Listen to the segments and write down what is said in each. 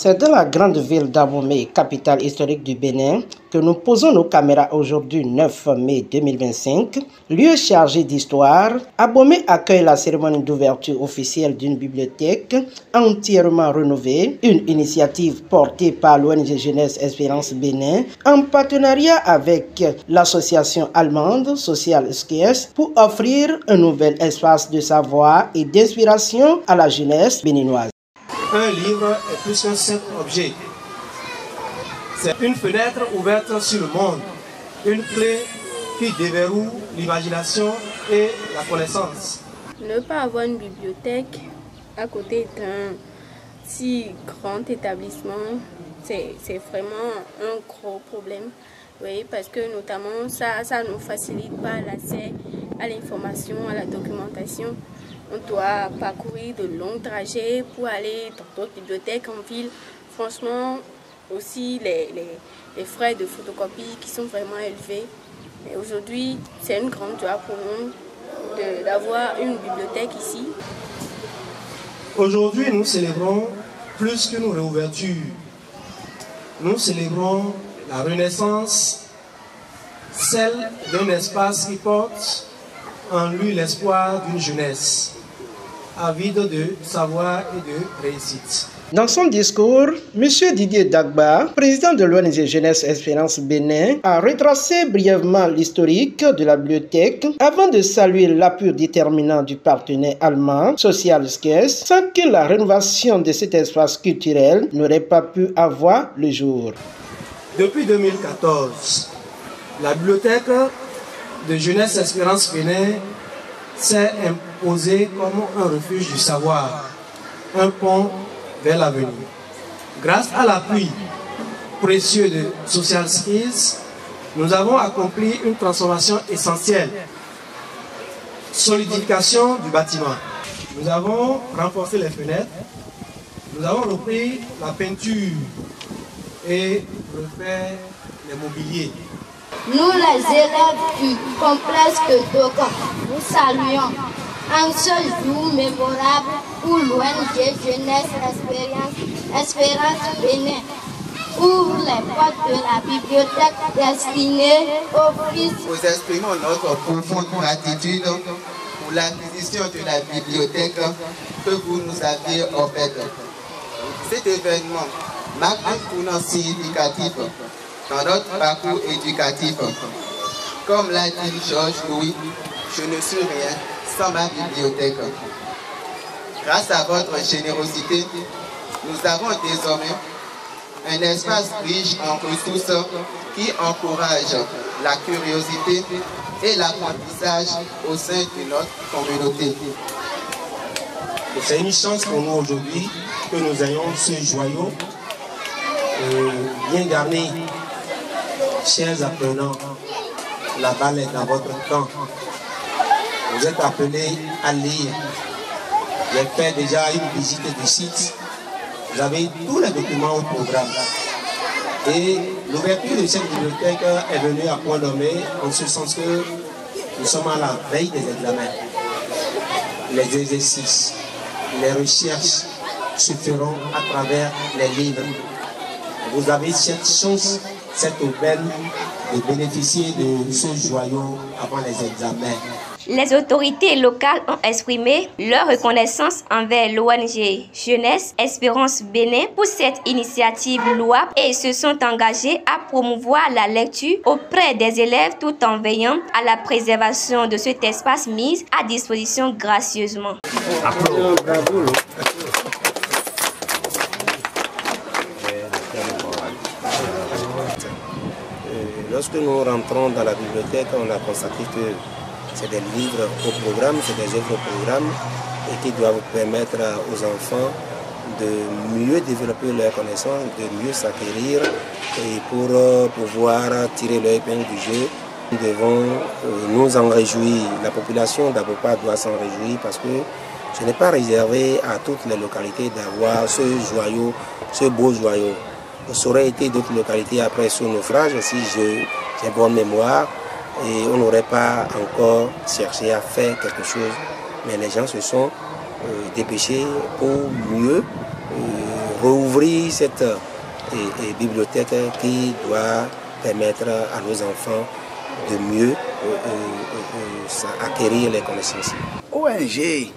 C'est dans la grande ville d'Abomey, capitale historique du Bénin, que nous posons nos caméras aujourd'hui 9 mai 2025. Lieu chargé d'histoire, Abomey accueille la cérémonie d'ouverture officielle d'une bibliothèque entièrement rénovée, une initiative portée par l'ONG Jeunesse Espérance Bénin en partenariat avec l'association allemande Social SKS pour offrir un nouvel espace de savoir et d'inspiration à la jeunesse béninoise. Un livre est plus qu'un simple objet. C'est une fenêtre ouverte sur le monde, une clé qui déverrouille l'imagination et la connaissance. Ne pas avoir une bibliothèque à côté d'un si grand établissement, c'est vraiment un gros problème. Oui, parce que notamment ça ne facilite pas l'accès à l'information, à la documentation. On doit parcourir de longs trajets pour aller dans d'autres bibliothèques en ville. Franchement, aussi les frais de photocopie qui sont vraiment élevés. Et aujourd'hui, c'est une grande joie pour nous d'avoir une bibliothèque ici. Aujourd'hui, nous célébrons plus qu'une réouverture. Nous célébrons la renaissance, celle d'un espace qui porte en lui l'espoir d'une jeunesse avide de savoir et de réussite. Dans son discours, M. Didier Dagba, président de l'ONG Jeunesse Espérance Bénin, a retracé brièvement l'historique de la bibliothèque avant de saluer l'appui déterminant du partenaire allemand Social SKS, sans que la rénovation de cet espace culturel n'aurait pas pu avoir le jour. Depuis 2014, la bibliothèque de Jeunesse Espérance Bénin s'est imposée comme un refuge du savoir, un pont vers l'avenir. Grâce à l'appui précieux de Social Skills, nous avons accompli une transformation essentielle. Solidification du bâtiment. Nous avons renforcé les fenêtres, nous avons repris la peinture et refait les mobiliers. Nous, les élèves du complexe de Dogon, nous saluons un seul jour mémorable où l'ONG Jeunesse Espérance Bénin ouvre les portes de la bibliothèque destinée aux fils. Nous exprimons notre profonde gratitude pour l'acquisition de la bibliothèque que vous nous aviez offerte. Cet événement marque un tournant significatif dans notre parcours éducatif. Comme l'a dit Georges Louis, je ne suis rien sans ma bibliothèque. Grâce à votre générosité, nous avons désormais un espace riche en ressources qui encourage la curiosité et l'apprentissage au sein de notre communauté. C'est une chance pour nous aujourd'hui que nous ayons ce joyau bien garni. Chers apprenants, la balle est dans votre camp. Vous êtes appelés à lire. J'ai fait déjà une visite du site. Vous avez tous les documents au programme. Et l'ouverture de cette bibliothèque est venue à point nommé, en ce sens que nous sommes à la veille des examens. Les exercices, les recherches se feront à travers les livres. Vous avez cette chance, cette aubaine de bénéficier de ce joyau avant les examens. Les autorités locales ont exprimé leur reconnaissance envers l'ONG Jeunesse Espérance Bénin pour cette initiative louable et se sont engagés à promouvoir la lecture auprès des élèves tout en veillant à la préservation de cet espace mis à disposition gracieusement. Lorsque nous rentrons dans la bibliothèque, on a constaté que c'est des livres au programme, c'est des œuvres au programme et qui doivent permettre aux enfants de mieux développer leurs connaissances, de mieux s'acquérir et pour pouvoir tirer leur épingle du jeu. Nous devons nous en réjouir. La population d'Abopa doit s'en réjouir parce que ce n'est pas réservé à toutes les localités d'avoir ce joyau, ce beau joyau. Ça aurait été d'autres localités après ce naufrage, si j'ai bonne mémoire, et on n'aurait pas encore cherché à faire quelque chose. Mais les gens se sont dépêchés pour mieux rouvrir cette bibliothèque qui doit permettre à nos enfants de mieux acquérir les connaissances. ONG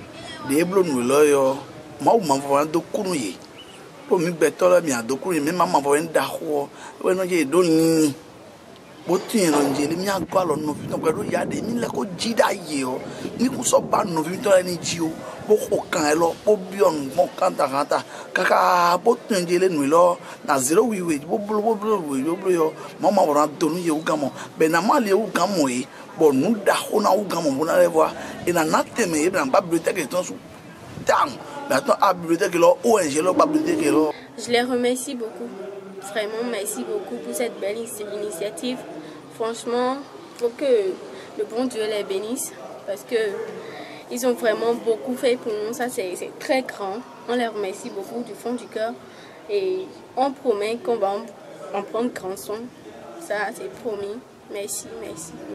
de blonu loyo ma ou m'envoie do kunuye pour mi betola mi adokuye mi mama m'envoie ndaho we no je do ni botin no je mi agba lo no fiton pẹ̀lú ya de mi le ko jida ye o ni ku so ba no fiton ni ji o bo ko kan e lo bo bi on mo kanta kaka botin je le nu lo na zero wiwe bo yo mama wora do nu ye u gamo be na ma le u gamo e bon nous d'ailleurs on a eu un voir et na nate me na bibliothèque ton sous dang maintenant à bibliothèque là ONG là bibliothèque là. Je les remercie beaucoup, vraiment merci beaucoup pour cette belle initiative. Franchement, faut que le bon Dieu les bénisse parce que ils ont vraiment beaucoup fait pour nous. Ça c'est très grand. On les remercie beaucoup du fond du cœur et on promet qu'on va en prendre grand soin. Ça c'est promis. Merci, merci.